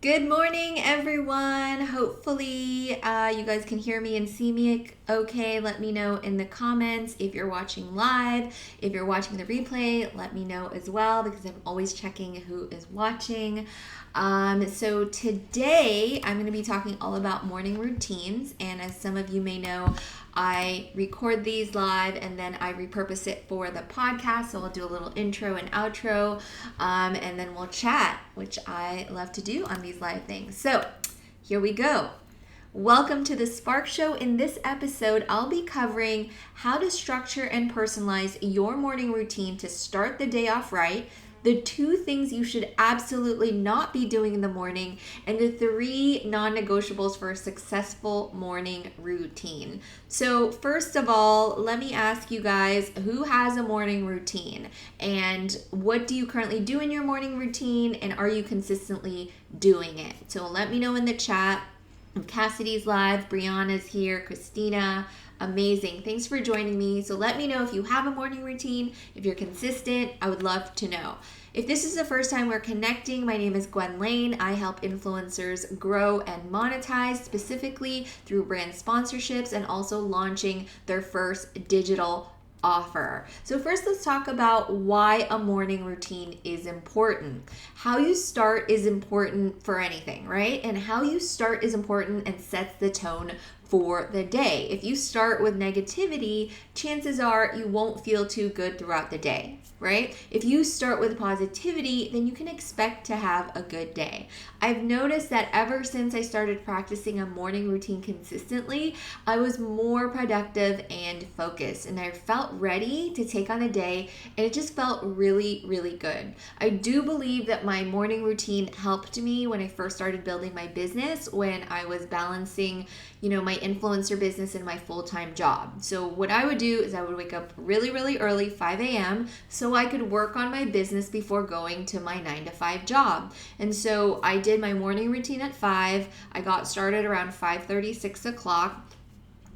Good morning, everyone. Hopefully, you guys can hear me and see me okay. Let me know in the comments if you're watching live. If you're watching the replay, let me know as well because I'm always checking who is watching. So today I'm going to be talking all about morning routines, and as some of you may know, I record these live and then I repurpose it for the podcast. So I'll do a little intro and outro, and then we'll chat, which I love to do on these live things. So here we go. Welcome to the Spark Show. In this episode, I'll be covering how to structure and personalize your morning routine to start the day off right, the 2 things you should absolutely not be doing in the morning, and the 3 non-negotiables for a successful morning routine. So first of all, let me ask you guys, who has a morning routine? And what do you currently do in your morning routine? And are you consistently doing it? So let me know in the chat. Cassidy's live, Brianna's here, Christina, amazing. Thanks for joining me. So let me know if you have a morning routine, if you're consistent. I would love to know. If this is the first time we're connecting, my name is Gwen Lane. I help influencers grow and monetize, specifically through brand sponsorships and also launching their first digital offer. So first, let's talk about why a morning routine is important. How you start is important for anything, right? And how you start is important and sets the tone for the day. If you start with negativity, chances are you won't feel too good throughout the day, right? If you start with positivity, then you can expect to have a good day. I've noticed that ever since I started practicing a morning routine consistently, I was more productive and focused, and I felt ready to take on the day, and it just felt really, really good. I do believe that my morning routine helped me when I first started building my business, when I was balancing, my influencer business and my full-time job. So what I would do is I would wake up really, really early, 5 a.m., so I could work on my business before going to my 9 to 5 job. And so I did my morning routine at 5. I got started around 5:30, 6 o'clock.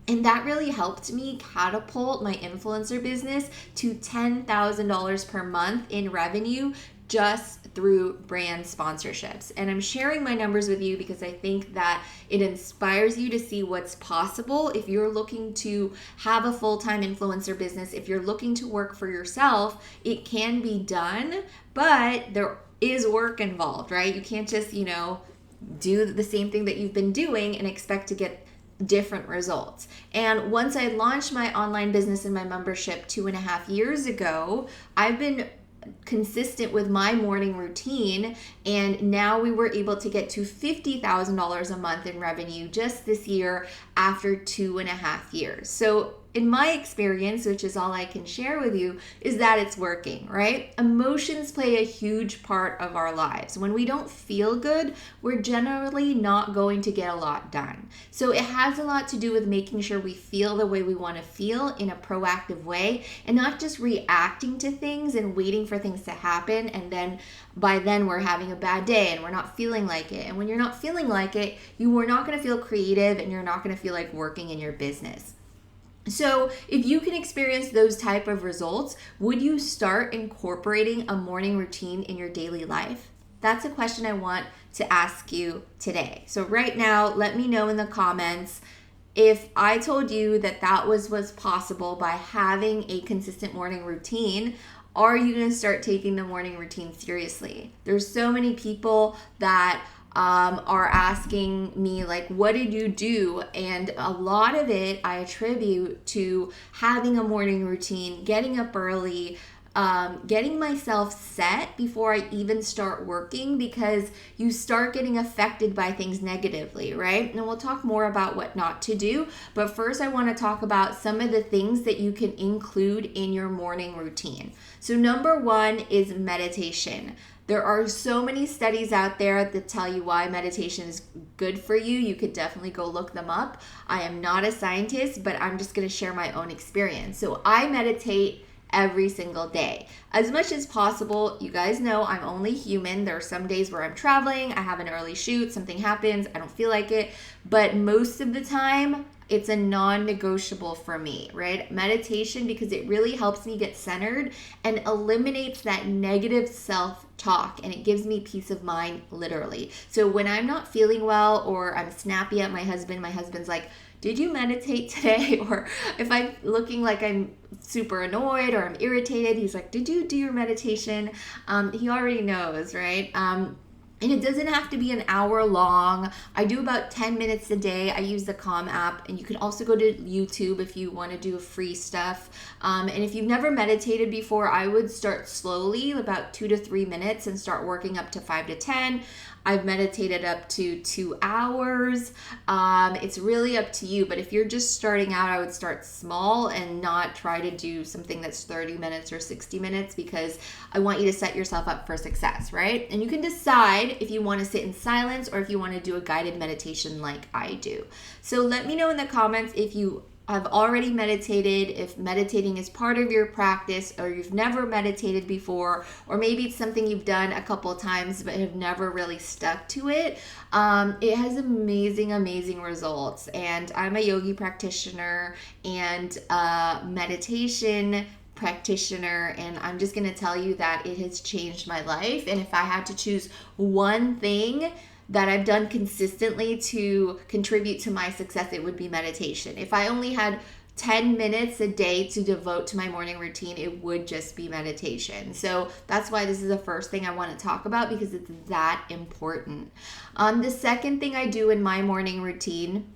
And that really helped me catapult my influencer business to $10,000 per month in revenue just through brand sponsorships. And I'm sharing my numbers with you because I think that it inspires you to see what's possible if you're looking to have a full-time influencer business. If you're looking to work for yourself, it can be done, but there is work involved, right? You can't just, do the same thing that you've been doing and expect to get different results. And once I launched my online business and my membership 2.5 years ago, I've been consistent with my morning routine, and now we were able to get to $50,000 a month in revenue just this year after 2.5 years. So in my experience, which is all I can share with you, is that it's working, right? Emotions play a huge part of our lives. When we don't feel good, we're generally not going to get a lot done. So it has a lot to do with making sure we feel the way we want to feel in a proactive way, and not just reacting to things and waiting for things to happen, and then by then we're having a bad day and we're not feeling like it. And when you're not feeling like it, you are not going to feel creative and you're not going to feel like working in your business. So if you can experience those type of results, would you start incorporating a morning routine in your daily life? That's a question I want to ask you today. So right now, let me know in the comments if I told you that was possible by having a consistent morning routine. Are you going to start taking the morning routine seriously? There's so many people that are asking me, like, what did you do? And a lot of it I attribute to having a morning routine, getting up early, getting myself set before I even start working, because you start getting affected by things negatively, right? And we'll talk more about what not to do. But first, I want to talk about some of the things that you can include in your morning routine. So number 1 is meditation. There are so many studies out there that tell you why meditation is good for you. You could definitely go look them up. I am not a scientist, but I'm just going to share my own experience. So I meditate every single day. As much as possible, you guys know I'm only human. There are some days where I'm traveling, I have an early shoot, something happens, I don't feel like it. But most of the time, it's a non-negotiable for me, right? Meditation, because it really helps me get centered and eliminates that negative self-talk, and it gives me peace of mind, literally. So when I'm not feeling well or I'm snappy at my husband's like, did you meditate today? Or if I'm looking like I'm super annoyed or I'm irritated, he's like, did you do your meditation? He already knows, right? And it doesn't have to be an hour long. I do about 10 minutes a day. I use the Calm app, and you can also go to YouTube if you want to do free stuff. And if you've never meditated before, I would start slowly, about 2 to 3 minutes, and start working up to 5 to 10. I've meditated up to 2 hours. It's really up to you, but if you're just starting out, I would start small and not try to do something that's 30 minutes or 60 minutes, because I want you to set yourself up for success, right? And you can decide if you want to sit in silence or if you want to do a guided meditation like I do. So let me know in the comments if you have already meditated, if meditating is part of your practice, or you've never meditated before, or maybe it's something you've done a couple of times but have never really stuck to it. It has amazing results, and I'm a yogi practitioner and meditation practitioner, and I'm just going to tell you that it has changed my life. And if I had to choose one thing that I've done consistently to contribute to my success, it would be meditation. If I only had 10 minutes a day to devote to my morning routine, it would just be meditation. So that's why this is the first thing I want to talk about, because it's that important. The second thing I do in my morning routine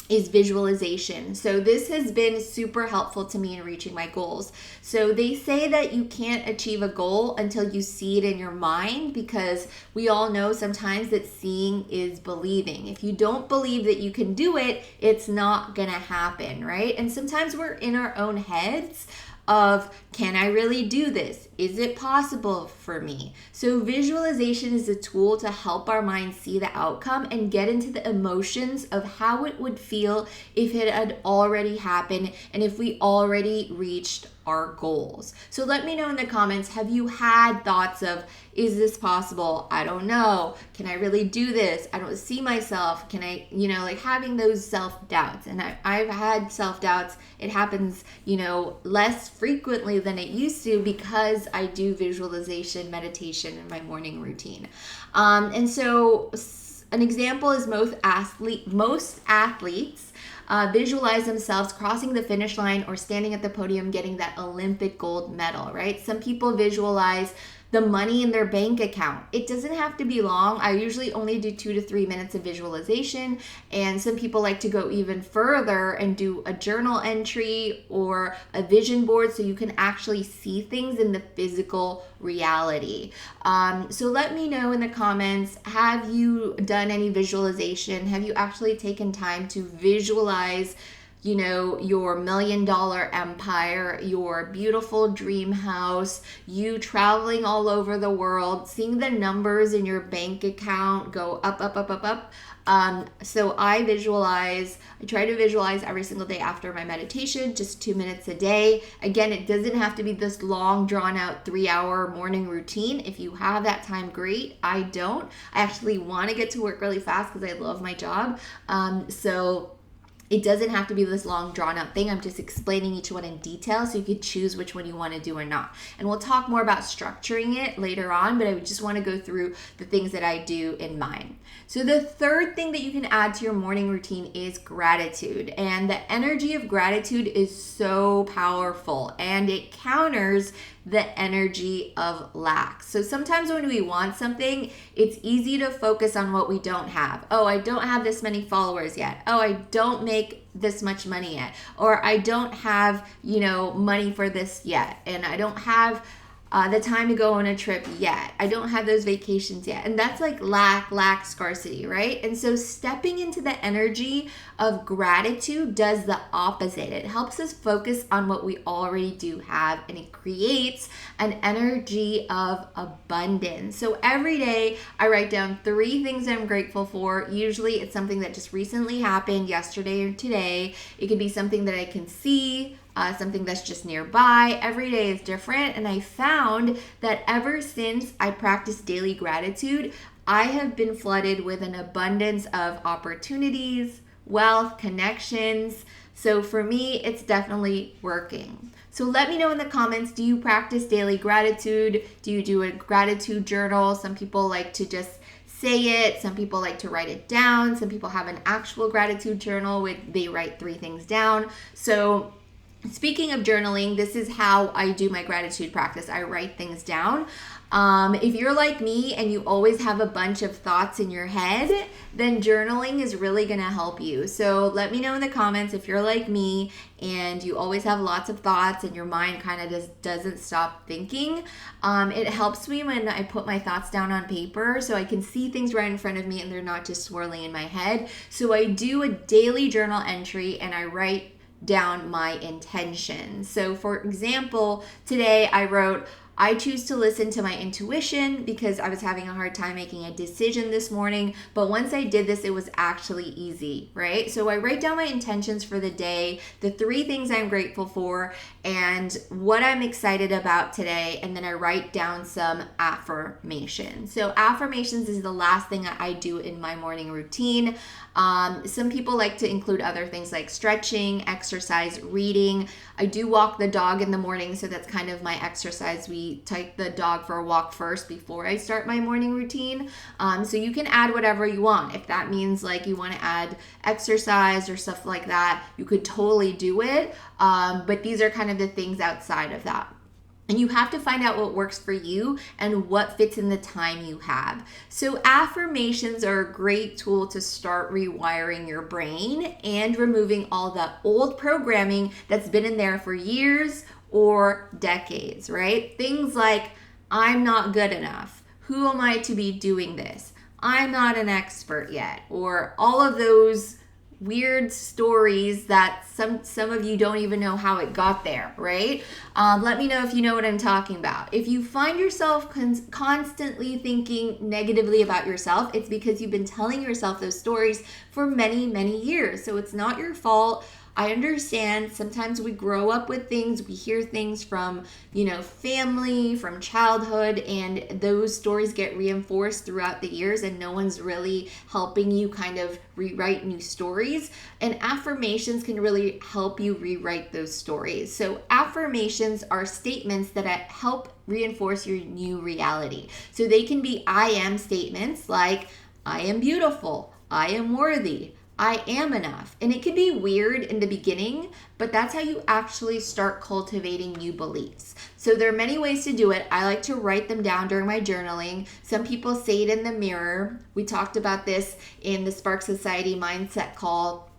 is visualization. So this has been super helpful to me in reaching my goals. So they say that you can't achieve a goal until you see it in your mind, because we all know sometimes that seeing is believing. If you don't believe that you can do it, it's not gonna happen, right? And sometimes we're in our own heads of, can I really do this? Is it possible for me? So visualization is a tool to help our mind see the outcome and get into the emotions of how it would feel if it had already happened and if we already reached our goals. So let me know in the comments, have you had thoughts of, is this possible? I don't know. Can I really do this? I don't see myself. Can I, like having those self-doubts. And I've had self-doubts. It happens, less frequently than it used to, because I do visualization, meditation in my morning routine. And so an example is most athletes visualize themselves crossing the finish line or standing at the podium getting that Olympic gold medal, right? Some people visualize the money in their bank account. It doesn't have to be long. I usually only do 2 to 3 minutes of visualization, and some people like to go even further and do a journal entry or a vision board so you can actually see things in the physical reality. So let me know in the comments, have you done any visualization? Have you actually taken time to visualize your $1 million empire, your beautiful dream house, you traveling all over the world, seeing the numbers in your bank account go up. So I try to visualize every single day after my meditation, just 2 minutes a day. Again, it doesn't have to be this long, drawn out 3-hour morning routine. If you have that time, great. I don't. I actually want to get to work really fast because I love my job. So it doesn't have to be this long, drawn-out thing. I'm just explaining each one in detail so you can choose which one you want to do or not. And we'll talk more about structuring it later on, but I just want to go through the things that I do in mine. So the third thing that you can add to your morning routine is gratitude. And the energy of gratitude is so powerful, and it counters the energy of lack. So sometimes when we want something, it's easy to focus on what we don't have. Oh, I don't have this many followers yet. Oh, I don't make this much money yet. Or I don't have, money for this yet. And I don't have the time to go on a trip yet. I don't have those vacations yet. And that's like lack, scarcity, right? And so stepping into the energy of gratitude does the opposite. It helps us focus on what we already do have, and it creates an energy of abundance. So every day I write down 3 things I'm grateful for. Usually it's something that just recently happened, yesterday or today. It could be something that I can see, something that's just nearby. Every day is different, and I found that ever since I practiced daily gratitude, I have been flooded with an abundance of opportunities, wealth, connections. So for me, it's definitely working. So let me know in the comments, do you practice daily gratitude? Do you do a gratitude journal? Some people like to just say it. Some people like to write it down. Some people have an actual gratitude journal where they write 3 things down. So speaking of journaling, this is how I do my gratitude practice. I write things down. If you're like me and you always have a bunch of thoughts in your head, then journaling is really going to help you. So let me know in the comments if you're like me and you always have lots of thoughts and your mind kind of just doesn't stop thinking. It helps me when I put my thoughts down on paper so I can see things right in front of me and they're not just swirling in my head. So I do a daily journal entry and I write down my intention. So for example, today I wrote, I choose to listen to my intuition because I was having a hard time making a decision this morning. But once I did this, it was actually easy, right? So I write down my intentions for the day, the 3 things I'm grateful for, and what I'm excited about today. And then I write down some affirmations. So affirmations is the last thing I do in my morning routine. Some people like to include other things like stretching, exercise, reading. I do walk the dog in the morning, so that's kind of my exercise. We take the dog for a walk first before I start my morning routine. So you can add whatever you want. If that means like you want to add exercise or stuff like that, you could totally do it. But these are kind of the things outside of that. And you have to find out what works for you and what fits in the time you have. So affirmations are a great tool to start rewiring your brain and removing all the old programming that's been in there for years or decades, right? Things like, I'm not good enough. Who am I to be doing this? I'm not an expert yet. Or all of those weird stories that some of you don't even know how it got there, right? Let me know if you know what I'm talking about. If you find yourself constantly thinking negatively about yourself, it's because you've been telling yourself those stories for many, many years. So it's not your fault. I understand sometimes we grow up with things, we hear things from, family, from childhood, and those stories get reinforced throughout the years and no one's really helping you kind of rewrite new stories. And affirmations can really help you rewrite those stories. So affirmations are statements that help reinforce your new reality. So they can be I am statements like, I am beautiful, I am worthy, I am enough. And it can be weird in the beginning, but that's how you actually start cultivating new beliefs. So there are many ways to do it. I like to write them down during my journaling. Some people say it in the mirror. We talked about this in the Spark Society mindset call.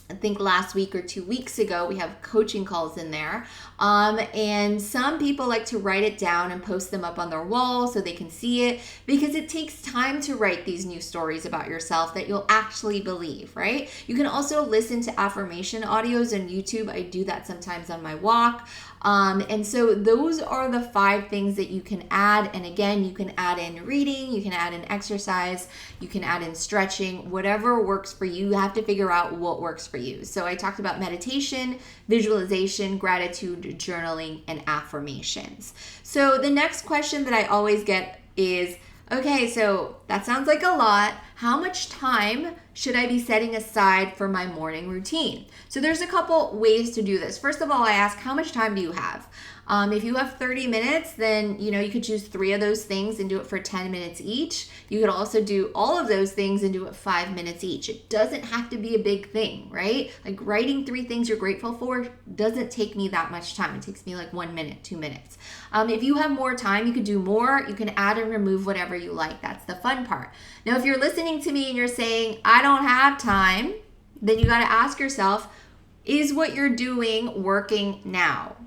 I think last week or 2 weeks ago, we have coaching calls in there. And some people like to write it down and post them up on their wall so they can see it, because it takes time to write these new stories about yourself that you'll actually believe, right? You can also listen to affirmation audios on YouTube. I do that sometimes on my walk. And so those are the 5 things that you can add. And again, you can add in reading, you can add in exercise, you can add in stretching, whatever works for you. You have to figure out what works for you. So I talked about meditation, visualization, gratitude, journaling, and affirmations. So the next question that I always get is, okay, so that sounds like a lot. How much time should I be setting aside for my morning routine? So there's a couple ways to do this. First of all, I ask, how much time do you have? If you have 30 minutes, then you could choose 3 of those things and do it for 10 minutes each. You could also do all of those things and do it 5 minutes each. It doesn't have to be a big thing, right? Like writing 3 things you're grateful for doesn't take me that much time. It takes me like 1 minute, 2 minutes. If you have more time, you could do more. You can add and remove whatever you like. That's the fun part. Now, if you're listening to me and you're saying, I don't have time, then you got to ask yourself, is what you're doing working now?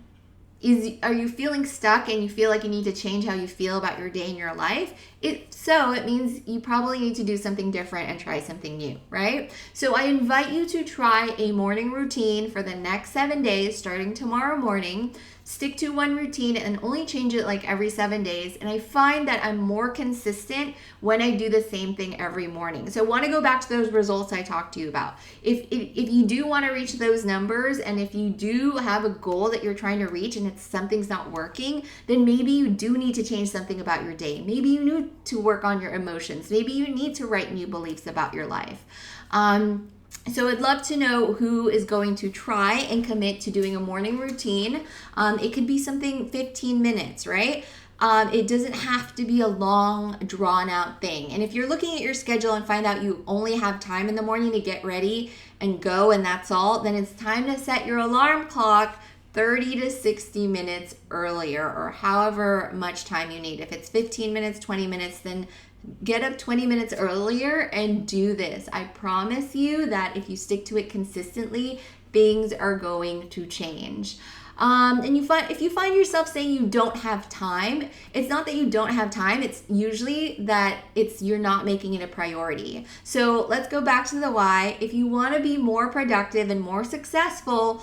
Are you feeling stuck and you feel like you need to change how you feel about your day and your life? If so, it means you probably need to do something different and try something new, right? So I invite you to try a morning routine for the next 7 days, starting tomorrow morning. Stick to one routine and only change it like every 7 days. And I find that I'm more consistent when I do the same thing every morning. So I want to go back to those results I talked to you about. If you do want to reach those numbers, and if you do have a goal that you're trying to reach and something's not working, then maybe you do need to change something about your day. Maybe you need to work on your emotions. Maybe you need to write new beliefs about your life. So I'd love to know who is going to try and commit to doing a morning routine. It could be something 15 minutes, right? It doesn't have to be a long, drawn out thing. And if you're looking at your schedule and find out you only have time in the morning to get ready and go and that's all, then it's time to set your alarm clock 30 to 60 minutes earlier, or however much time you need. If it's 15 minutes, 20 minutes, then get up 20 minutes earlier and do this. I promise you that if you stick to it consistently, things are going to change. And if you find yourself saying you don't have time, it's not that you don't have time. It's usually that you're not making it a priority. So let's go back to the why. If you want to be more productive and more successful,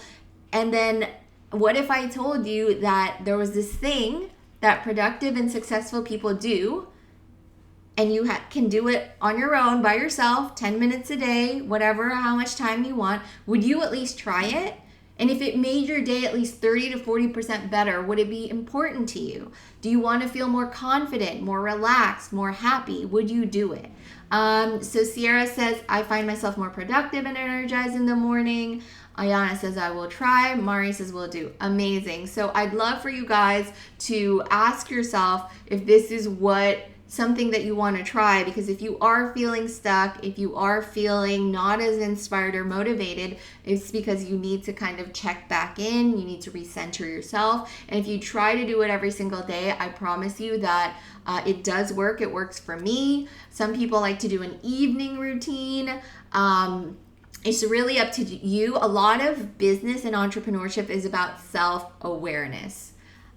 and then what if I told you that there was this thing that productive and successful people do, and you can do it on your own by yourself, 10 minutes a day, whatever, how much time you want? Would you at least try it? And if it made your day at least 30 to 40% better, would it be important to you? Do you want to feel more confident, more relaxed, more happy? Would you do it? So Sierra says, I find myself more productive and energized in the morning. Ayana says, I will try. Mari says, will do. Amazing. So I'd love for you guys to ask yourself if this is something that you want to try, because if you are feeling stuck, if you are feeling not as inspired or motivated, it's because you need to kind of check back in. You need to recenter yourself. And if you try to do it every single day, I promise you that it does work. It works for me. Some people like to do an evening routine. It's really up to you. A lot of business and entrepreneurship is about self-awareness.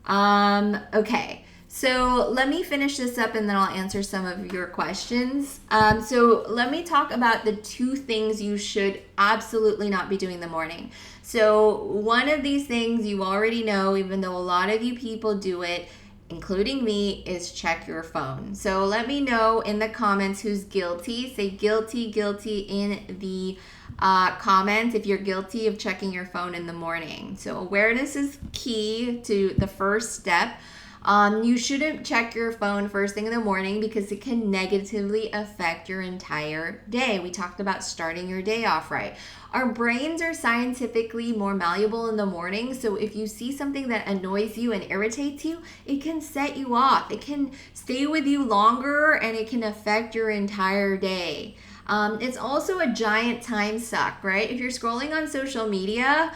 Okay. So let me finish this up and then I'll answer some of your questions. So let me talk about the 2 things you should absolutely not be doing in the morning. So one of these things you already know, even though a lot of you people do it, including me, is check your phone. So let me know in the comments who's guilty. Say guilty in the comments if you're guilty of checking your phone in the morning. So awareness is key to the first step. You shouldn't check your phone first thing in the morning because it can negatively affect your entire day. We talked about starting your day off right. Our brains are scientifically more malleable in the morning, so if you see something that annoys you and irritates you, it can set you off. It can stay with you longer and it can affect your entire day. It's also a giant time suck, right? If you're scrolling on social media,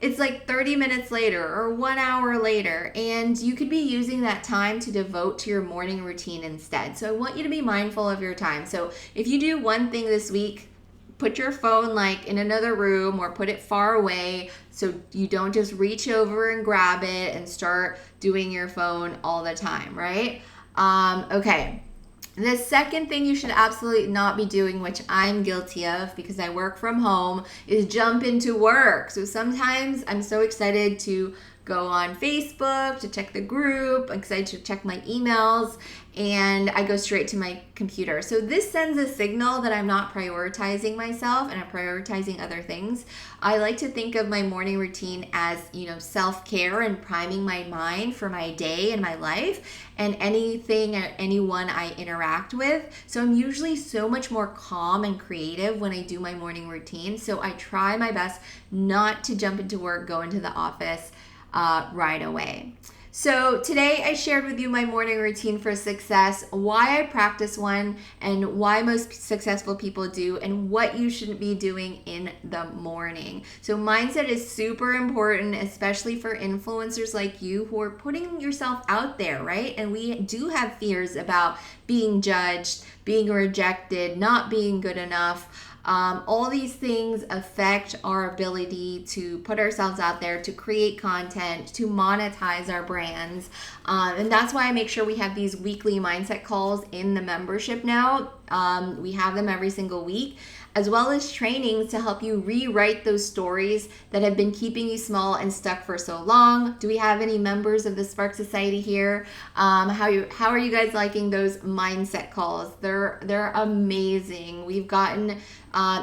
it's like 30 minutes later or 1 hour later, and you could be using that time to devote to your morning routine instead. So I want you to be mindful of your time. So if you do one thing this week, put your phone like in another room or put it far away so you don't just reach over and grab it and start doing your phone all the time, right? Okay. The second thing you should absolutely not be doing, which I'm guilty of because I work from home, is jump into work. So sometimes I'm so excited to go on Facebook to check the group, I'm excited to check my emails, and I go straight to my computer. So this sends a signal that I'm not prioritizing myself and I'm prioritizing other things. I like to think of my morning routine as, self-care and priming my mind for my day and my life and anything or anyone I interact with. So I'm usually so much more calm and creative when I do my morning routine. So I try my best not to jump into work, go into the office right away. So today I shared with you my morning routine for success, why I practice one and why most successful people do, and what you shouldn't be doing in the morning. So mindset is super important, especially for influencers like you who are putting yourself out there, right? And we do have fears about being judged, being rejected, not being good enough. All these things affect our ability to put ourselves out there, to create content, to monetize our brands. And that's why I make sure we have these weekly mindset calls in the membership now. We have them every single week, as well as trainings to help you rewrite those stories that have been keeping you small and stuck for so long. Do we have any members of the Spark Society here? How are you guys liking those mindset calls? They're amazing. We've gotten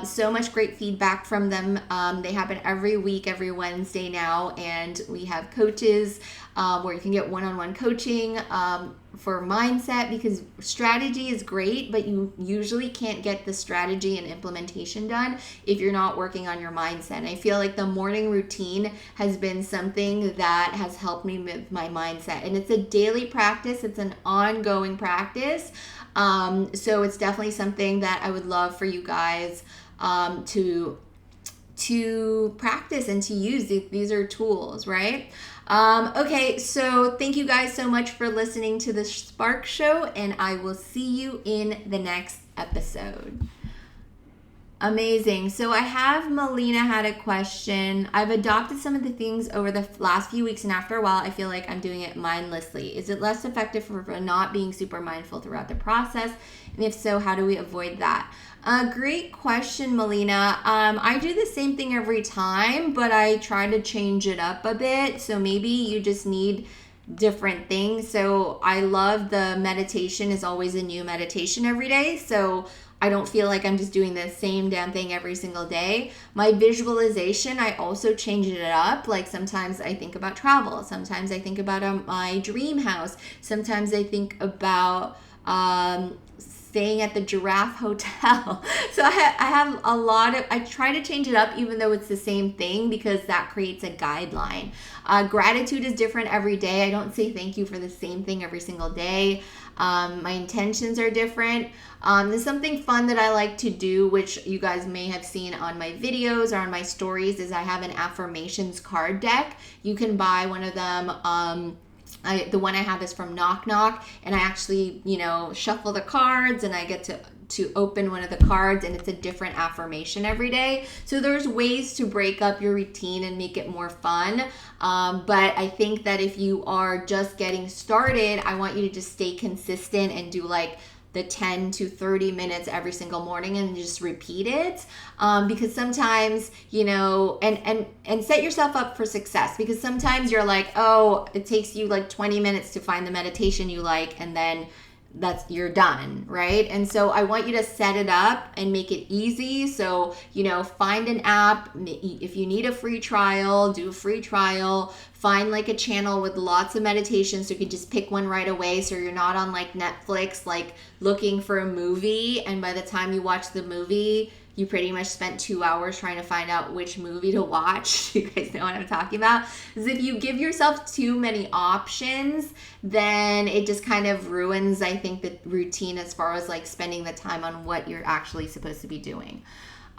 so much great feedback from them. They happen every week, every Wednesday now, and we have coaches where you can get one-on-one coaching for mindset, because strategy is great, but you usually can't get the strategy and implementation done if you're not working on your mindset. And I feel like the morning routine has been something that has helped me with my mindset. And it's a daily practice, it's an ongoing practice. So it's definitely something that I would love for you guys to practice and to use. These are tools, right? Okay, so thank you guys so much for listening to the Spark Show, and I will see you in the next episode. Amazing. So I have Melina had a question. I've adopted some of the things over the last few weeks, and after a while, I feel like I'm doing it mindlessly. Is it less effective for not being super mindful throughout the process? And if so, how do we avoid that? Great question, Melina. I do the same thing every time, but I try to change it up a bit. So maybe you just need different things. So I love the meditation is always a new meditation every day. So I don't feel like I'm just doing the same damn thing every single day. My visualization, I also change it up. Like sometimes I think about travel. Sometimes I think about my dream house. Sometimes I think about staying at the Giraffe Hotel. So I have a lot of, I try to change it up even though it's the same thing, because that creates a guideline. Gratitude is different every day. I don't say thank you for the same thing every single day. My intentions are different. There's something fun that I like to do, which you guys may have seen on my videos or on my stories, is I have an affirmations card deck. You can buy one of them. The one I have is from Knock Knock, and I actually, shuffle the cards, and I get to open one of the cards, and it's a different affirmation every day. So there's ways to break up your routine and make it more fun. But I think that if you are just getting started, I want you to just stay consistent and do like the 10 to 30 minutes every single morning and just repeat it. Because sometimes, and set yourself up for success, because sometimes you're like, oh, it takes you like 20 minutes to find the meditation you like, and then you're done, right? And so I want you to set it up and make it easy. So, find an app. If you need a free trial, do a free trial. Find like a channel with lots of meditations so you can just pick one right away, so you're not on like Netflix, like looking for a movie, and by the time you watch the movie, you pretty much spent 2 hours trying to find out which movie to watch. You guys know what I'm talking about? Is if you give yourself too many options, then it just kind of ruins, I think, the routine as far as like spending the time on what you're actually supposed to be doing.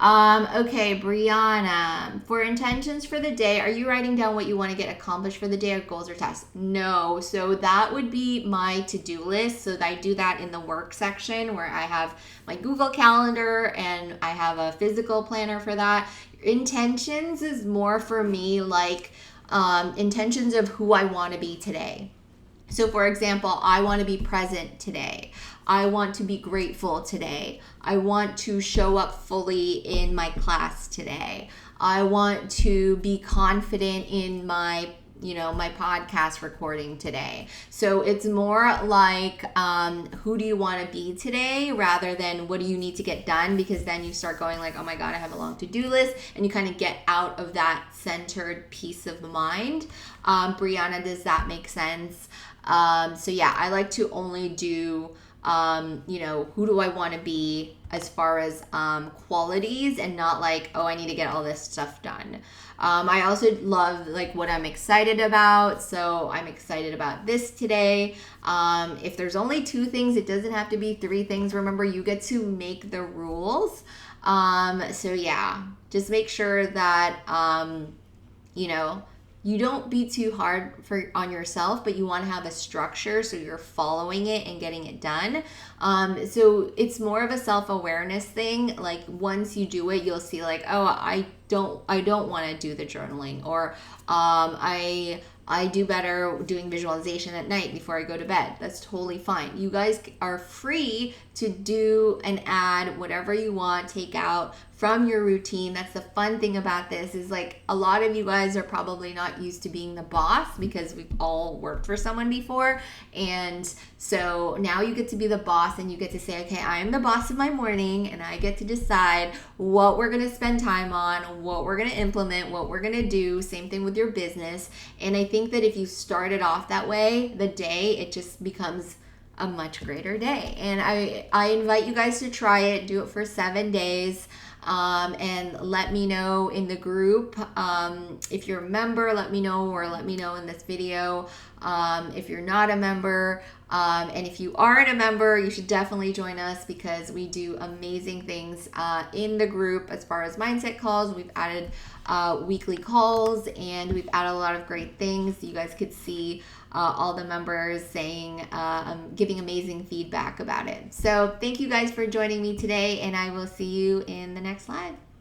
Okay, Brianna, for intentions for the day, are you writing down what you want to get accomplished for the day, or goals or tasks? No. So that would be my to-do list. So I do that in the work section, where I have my Google Calendar and I have a physical planner for that. Intentions is more for me like intentions of who I want to be today. So for example, I want to be present today. I want to be grateful today. I want to show up fully in my class today. I want to be confident in my podcast recording today. So it's more like, who do you want to be today, rather than what do you need to get done? Because then you start going like, oh my God, I have a long to-do list, and you kind of get out of that centered piece of the mind. Brianna, does that make sense? So yeah, I like to only do, who do I want to be as far as qualities, and not like, oh, I need to get all this stuff done. I also love like what I'm excited about. So I'm excited about this today. If there's only 2 things, it doesn't have to be 3 things. Remember, you get to make the rules. So yeah, just make sure that, you don't be too hard on yourself, but you want to have a structure so you're following it and getting it done. So it's more of a self-awareness thing. Like once you do it, you'll see like, oh, I don't want to do the journaling, or I do better doing visualization at night before I go to bed. That's totally fine. You guys are free to do and add whatever you want, take out from your routine. That's the fun thing about this, is like a lot of you guys are probably not used to being the boss, because we've all worked for someone before. And so now you get to be the boss, and you get to say, okay, I am the boss of my morning, and I get to decide what we're going to spend time on, what we're going to implement, what we're going to do. Same thing with your business. And I think that if you start it off that way, the day, it just becomes a much greater day. And I invite you guys to try it. Do it for 7 days. And let me know in the group. If you're a member, let me know, or let me know in this video. If you're not a member, and if you aren't a member, you should definitely join us, because we do amazing things in the group. As far as mindset calls, we've added weekly calls, and we've added a lot of great things. You guys could see all the members saying, giving amazing feedback about it. So thank you guys for joining me today, and I will see you in the next live.